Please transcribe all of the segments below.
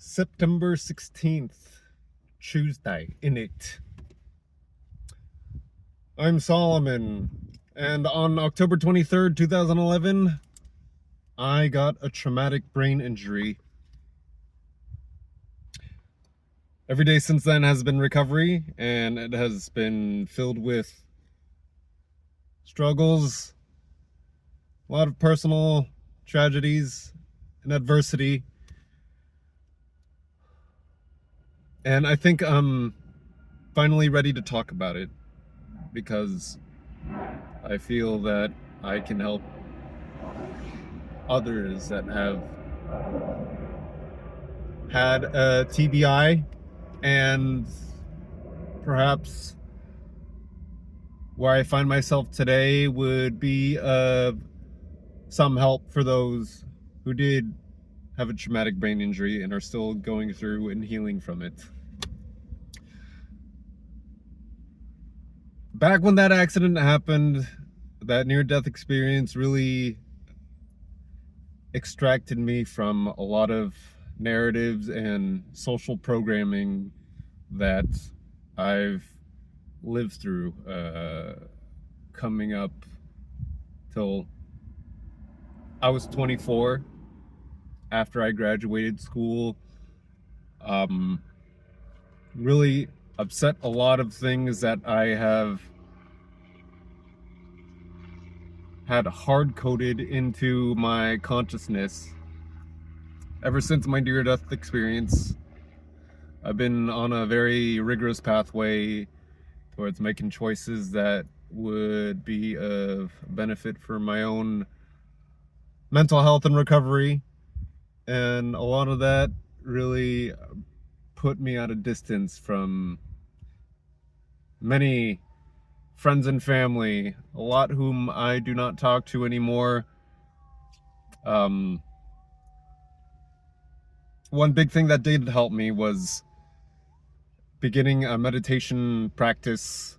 September 16th, Tuesday, in it. I'm Solomon, and on October 23rd, 2011, I got a traumatic brain injury. Every day since then has been recovery, and it has been filled with struggles, a lot of personal tragedies and adversity. And I think I'm finally ready to talk about it because I feel that I can help others that have had a TBI, and perhaps where I find myself today would be some help for those who did have a traumatic brain injury and are still going through and healing from it. Back when that accident happened, that near-death experience really extracted me from a lot of narratives and social programming that I've lived through coming up till I was 24 after I graduated school. Really upset a lot of things that I have had hard-coded into my consciousness. Ever since my near-death experience, I've been on a very rigorous pathway towards making choices that would be of benefit for my own mental health and recovery. And a lot of that really put me at a distance from many friends and family, a lot whom I do not talk to anymore. One big thing that did help me was beginning a meditation practice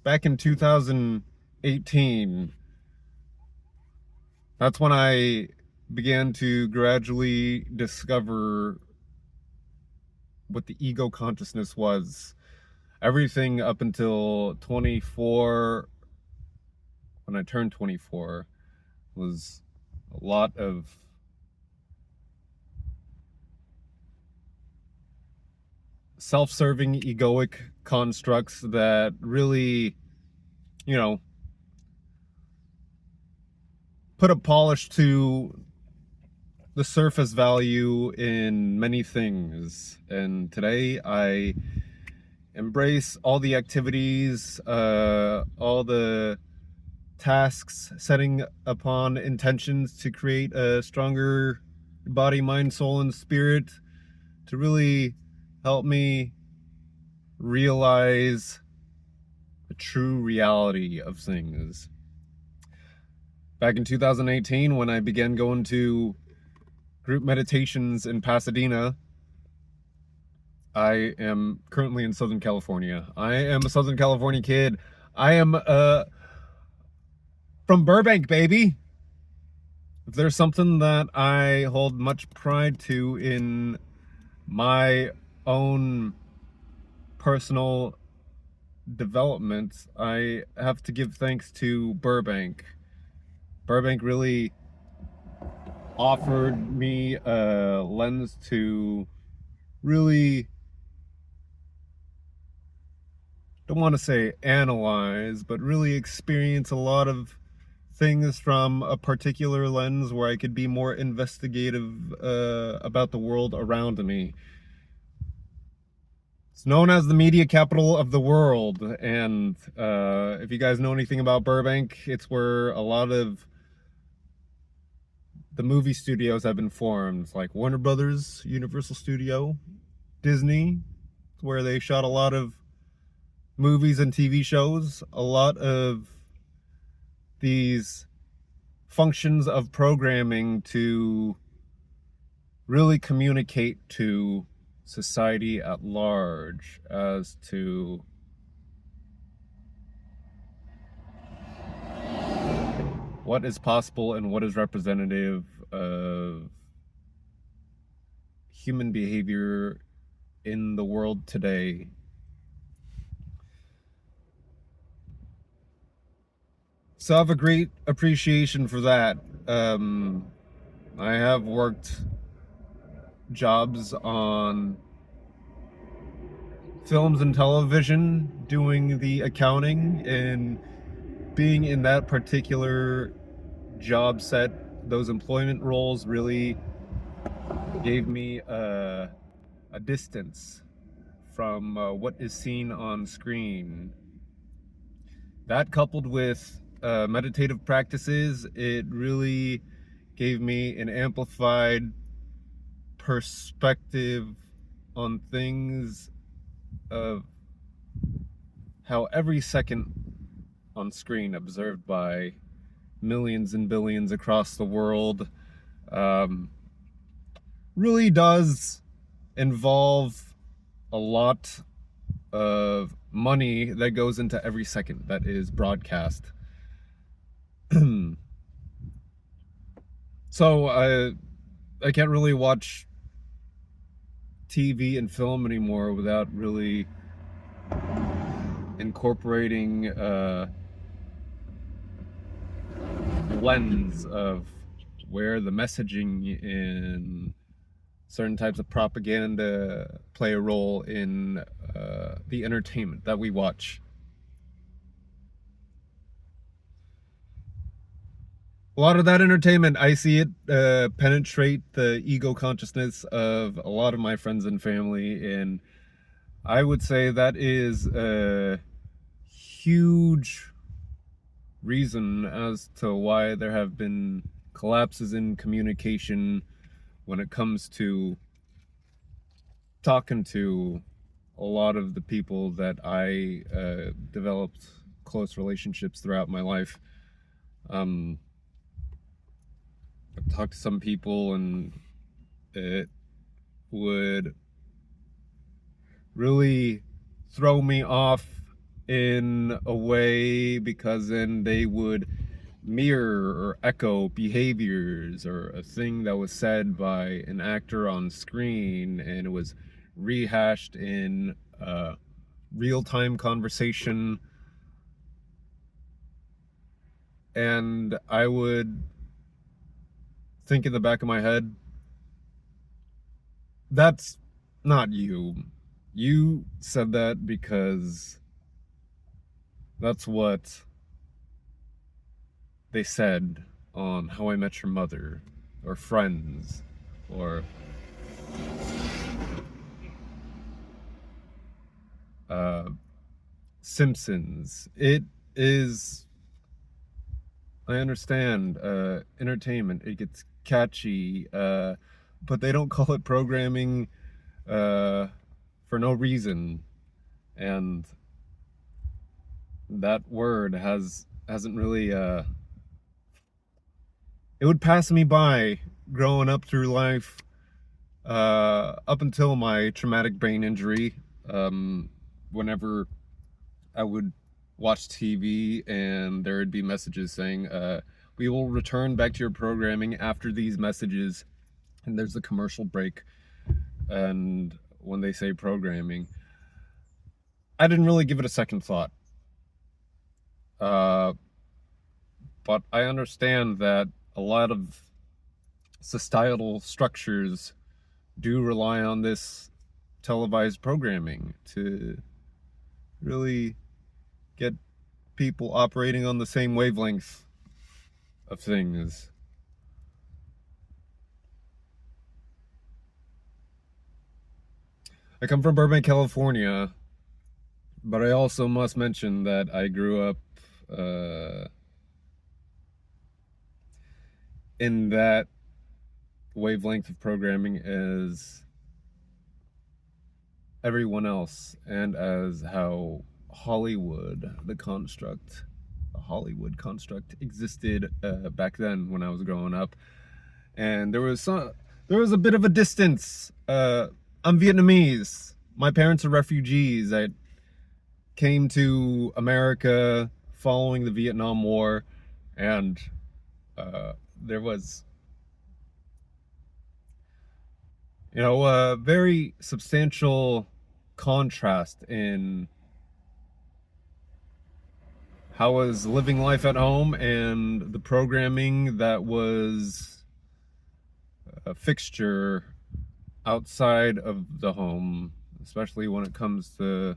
back in 2018. That's when I began to gradually discover what the ego consciousness was. Everything up until 24, when I turned 24, was a lot of self-serving, egoic constructs that really, put a polish to the surface value in many things. And today I embrace all the activities, all the tasks, setting upon intentions to create a stronger body, mind, soul, and spirit to really help me realize the true reality of things. Back in 2018, when I began going to group meditations in Pasadena, I am currently in Southern California. I am a Southern California kid. I am from Burbank, baby. If there's something that I hold much pride to in my own personal development, I have to give thanks to Burbank. Burbank really offered me a lens to really, don't want to say analyze, but really experience a lot of things from a particular lens where I could be more investigative about the world around me. It's known as the media capital of the world, and if you guys know anything about Burbank, it's where a lot of the movie studios have been formed, like Warner Brothers, Universal Studio, Disney. It's where they shot a lot of movies and TV shows. A lot of these functions of programming to really communicate to society at large as to what is possible and what is representative of human behavior in the world today. So I have a great appreciation for that. I have worked jobs on films and television doing the accounting, and being in that particular job set, those employment roles really gave me a distance from what is seen on screen. That, coupled with meditative practices, it really gave me an amplified perspective on things, of how every second on screen, observed by millions and billions across the world, um, really does involve a lot of money that goes into every second that is broadcast. So I can't really watch TV and film anymore without really incorporating lens of where the messaging in certain types of propaganda play a role in the entertainment that we watch. A lot of that entertainment, I see it penetrate the ego consciousness of a lot of my friends and family, and I would say that is a huge reason as to why there have been collapses in communication when it comes to talking to a lot of the people that I developed close relationships throughout my life. I've talked to some people, and it would really throw me off in a way, because then they would mirror or echo behaviors or a thing that was said by an actor on screen, and it was rehashed in real-time conversation, and I would think in the back of my head, that's not you. You said that because that's what they said on How I Met Your Mother, or Friends, or Simpsons. It is, I understand, entertainment. It gets catchy, but they don't call it programming for no reason. And that word hasn't really it would pass me by growing up through life, up until my traumatic brain injury. Whenever I would watch TV and there would be messages saying, we will return back to your programming after these messages, and there's a commercial break, and when they say programming, I didn't really give it a second thought. But I understand that a lot of societal structures do rely on this televised programming to really get people operating on the same wavelength of things. I come from Burbank, California, but I also must mention that I grew up in that wavelength of programming as everyone else, and as how the Hollywood construct existed back then when I was growing up. And there was a bit of a distance. I'm Vietnamese. My parents are refugees. I came to America following the Vietnam War, and there was, A very substantial contrast in how I was living life at home and the programming that was a fixture outside of the home, especially when it comes to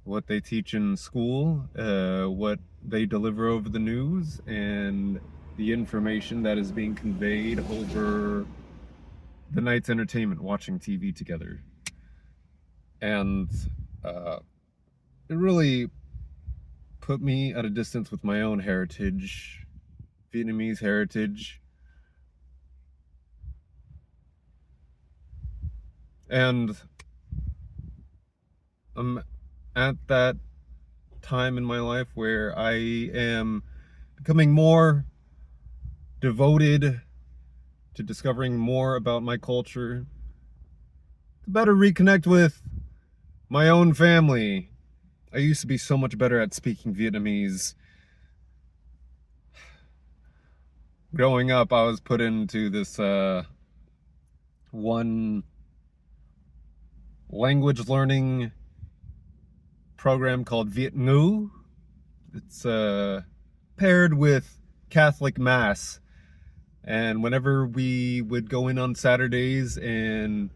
what they teach in school, what they deliver over the news, and the information that is being conveyed over the night's entertainment, watching TV together. And it really put me at a distance with my own heritage, Vietnamese heritage. And I'm at that time in my life where I am becoming more devoted to discovering more about my culture, to better reconnect with my own family. I used to be so much better at speaking Vietnamese. Growing up, I was put into this one language learning program called Viet Ngữ. It's paired with Catholic Mass. And whenever we would go in on Saturdays and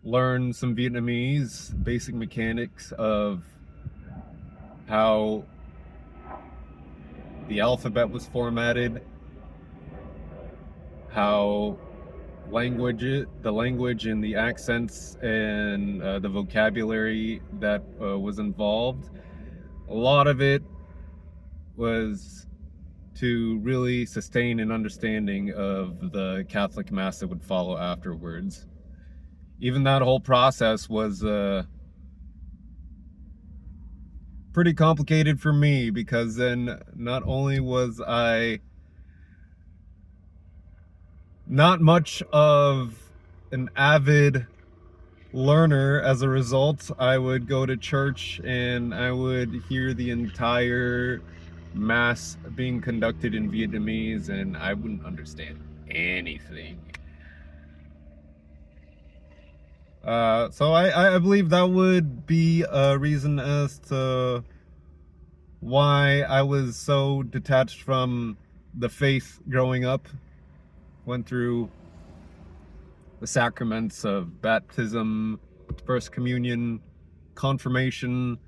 learn some Vietnamese, basic mechanics of how the alphabet was formatted, how the language and the accents and the vocabulary that was involved, a lot of it was to really sustain an understanding of the Catholic Mass that would follow afterwards. Even that whole process was pretty complicated for me, because then not only was I not much of an avid learner as a result, I would go to church and I would hear the entire mass being conducted in Vietnamese and I wouldn't understand anything. So I believe that would be a reason as to why I was so detached from the faith growing up. Went through the sacraments of baptism, first communion, confirmation,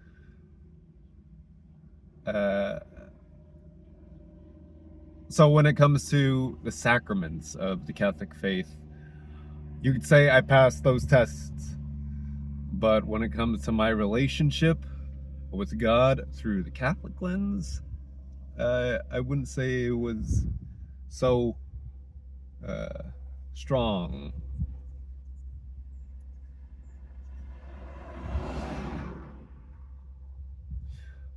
so when it comes to the sacraments of the Catholic faith, you could say I passed those tests. But when it comes to my relationship with God through the Catholic lens, I wouldn't say it was so strong.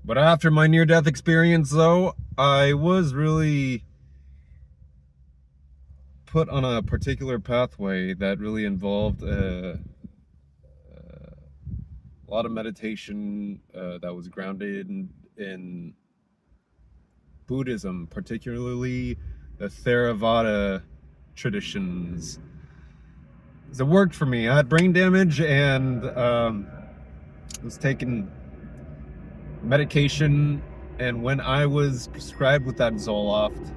But after my near-death experience, though, I was really put on a particular pathway that really involved a lot of meditation that was grounded in Buddhism, particularly the Theravada traditions. So it worked for me. I had brain damage and was taking medication, and when I was prescribed with that Zoloft,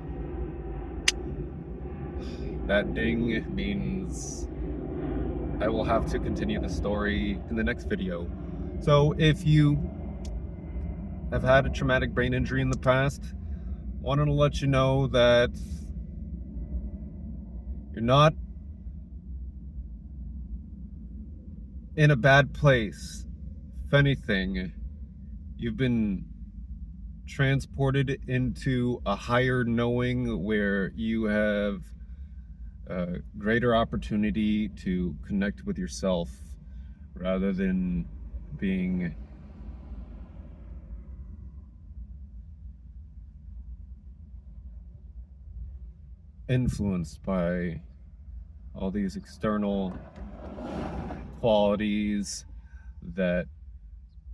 that ding means I will have to continue the story in the next video. So if you have had a traumatic brain injury in the past, wanted to let you know that you're not in a bad place. If anything, you've been transported into a higher knowing where you have a greater opportunity to connect with yourself rather than being influenced by all these external qualities that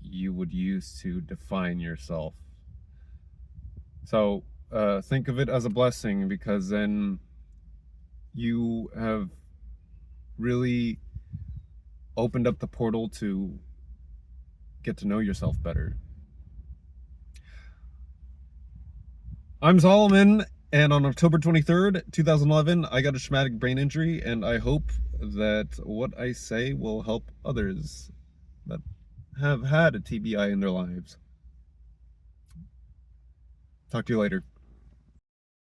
you would use to define yourself. So think of it as a blessing, because then you have really opened up the portal to get to know yourself better. I'm Solomon, and on October 23rd, 2011, I got a traumatic brain injury, and I hope that what I say will help others that have had a TBI in their lives. Talk to you later.